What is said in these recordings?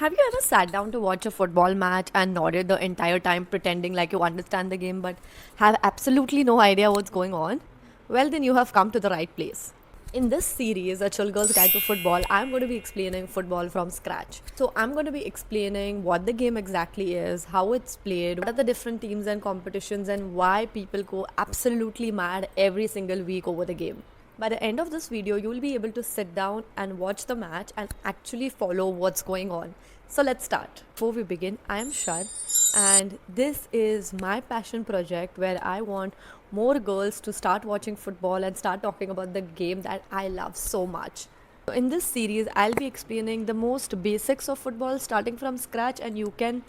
Have you ever sat down to watch a football match and nodded the entire time pretending like you understand the game but have absolutely no idea what's going on? Well, then you have come to the right place. In this series, A Chill Girl's Guide to Football, I'm going to be explaining football from scratch. So, I'm going to be explaining what the game exactly is, how it's played, what are the different teams and competitions, and why people go absolutely mad every single week over the game. By the end of this video, you will be able to sit down and watch the match and actually follow what's going on. So let's start. Before we begin, I am Shad and this is my passion project where I want more girls to start watching football and start talking about the game that I love so much. So in this series, I'll be explaining the most basics of football starting from scratch, and you can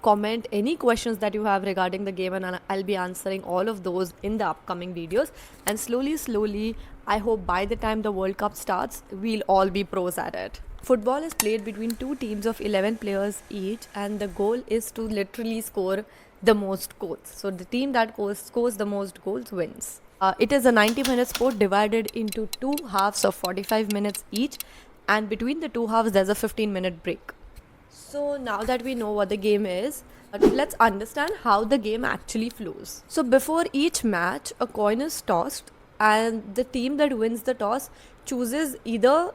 comment any questions that you have regarding the game, and I'll be answering all of those in the upcoming videos. And slowly, I hope by the time the World Cup starts, we'll all be pros at it. Football is played between two teams of 11 players each, and the goal is to literally score the most goals. So the team that scores the most goals wins. It is a 90-minute sport divided into two halves of 45 minutes each, and between the two halves, there's a 15-minute break. So now that we know what the game is, let's understand how the game actually flows. So before each match, a coin is tossed, and the team that wins the toss chooses either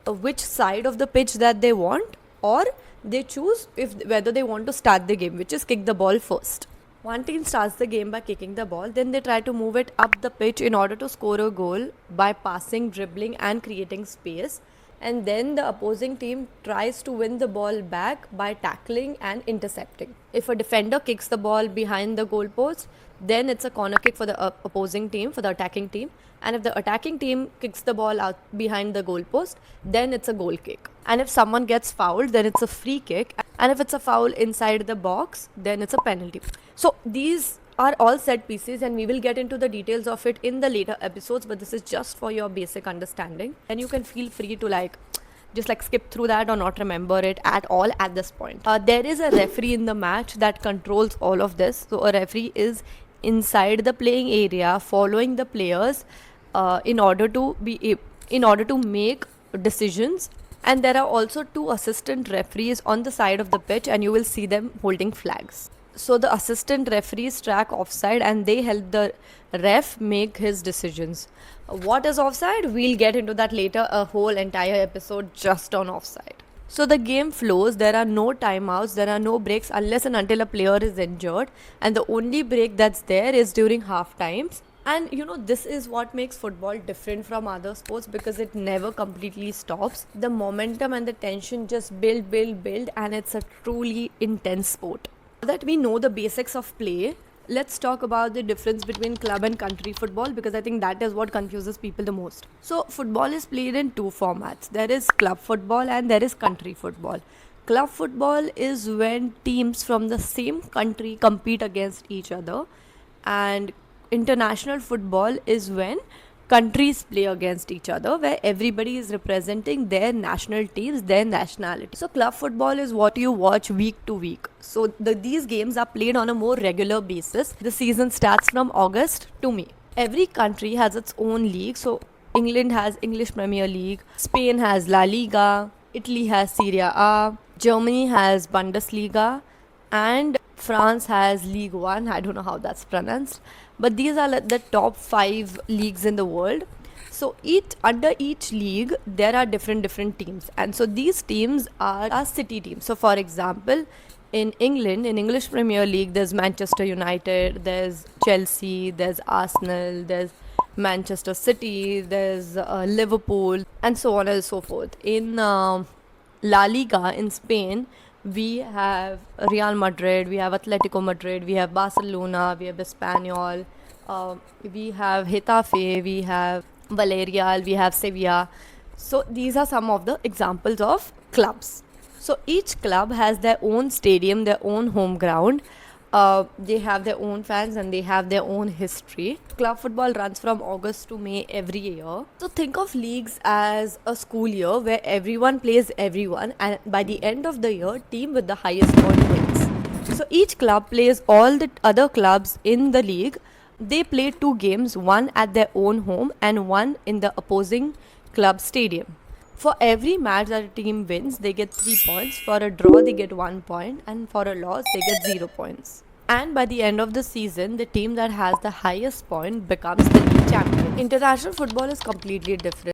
which side of the pitch that they want, or they choose if whether they want to start the game, which is kick the ball first. One team starts the game by kicking the ball, then they try to move it up the pitch in order to score a goal by passing, dribbling, and creating space. And then the opposing team tries to win the ball back by tackling and intercepting. If a defender kicks the ball behind the goalpost, then it's a corner kick for the opposing team, for the attacking team. And if the attacking team kicks the ball out behind the goalpost, then it's a goal kick. And if someone gets fouled, then it's a free kick. And if it's a foul inside the box, then it's a penalty. So these are all set pieces, and we will get into the details of it in the later episodes, but this is just for your basic understanding, and you can feel free to just skip through that or not remember it at all at this point. There is a referee in the match that controls all of this. So a referee is inside the playing area following the players in order to make decisions. And there are also two assistant referees on the side of the pitch, and you will see them holding flags. So the assistant referees track offside, and they help the ref make his decisions. What is offside? We'll get into that later, a whole entire episode just on offside. So the game flows, there are no timeouts, there are no breaks unless and until a player is injured, and the only break that's there is during half times. And this is what makes football different from other sports, because it never completely stops. The momentum and the tension just build, and it's a truly intense sport. Now that we know the basics of play, let's talk about the difference between club and country football, because I think that is what confuses people the most. So football is played in two formats. There is club football and there is country football. Club football is when teams from the same country compete against each other, and international football is when countries play against each other, where everybody is representing their national teams, their nationality. So club football is what you watch week to week. So these games are played on a more regular basis. The season starts from August to May. Every country has its own league. So England has English Premier League, Spain has La Liga, Italy has Serie A, Germany has Bundesliga, and France has League One. I don't know how that's pronounced, but these are the top 5 leagues in the world. So under each league there are different teams, and so these teams are city teams. So for example, in England, in English Premier League, there's Manchester United, there's Chelsea, there's Arsenal, there's Manchester City, there's Liverpool, and so on and so forth. In La Liga in Spain, we have Real Madrid, we have Atletico Madrid, we have Barcelona, we have Espanyol, we have Getafe, we have Villarreal, we have Sevilla. So these are some of the examples of clubs. So each club has their own stadium, their own home ground. They have their own fans and they have their own history. Club football runs from August to May every year. So think of leagues as a school year where everyone plays everyone, and by the end of the year, team with the highest point wins. So each club plays all the other clubs in the league. They play 2 games, one at their own home and one in the opposing club stadium. For every match that a team wins, they get 3 points. For a draw, they get 1 point. And for a loss, they get 0 points. And by the end of the season, the team that has the highest point becomes the league champion. International football is completely different.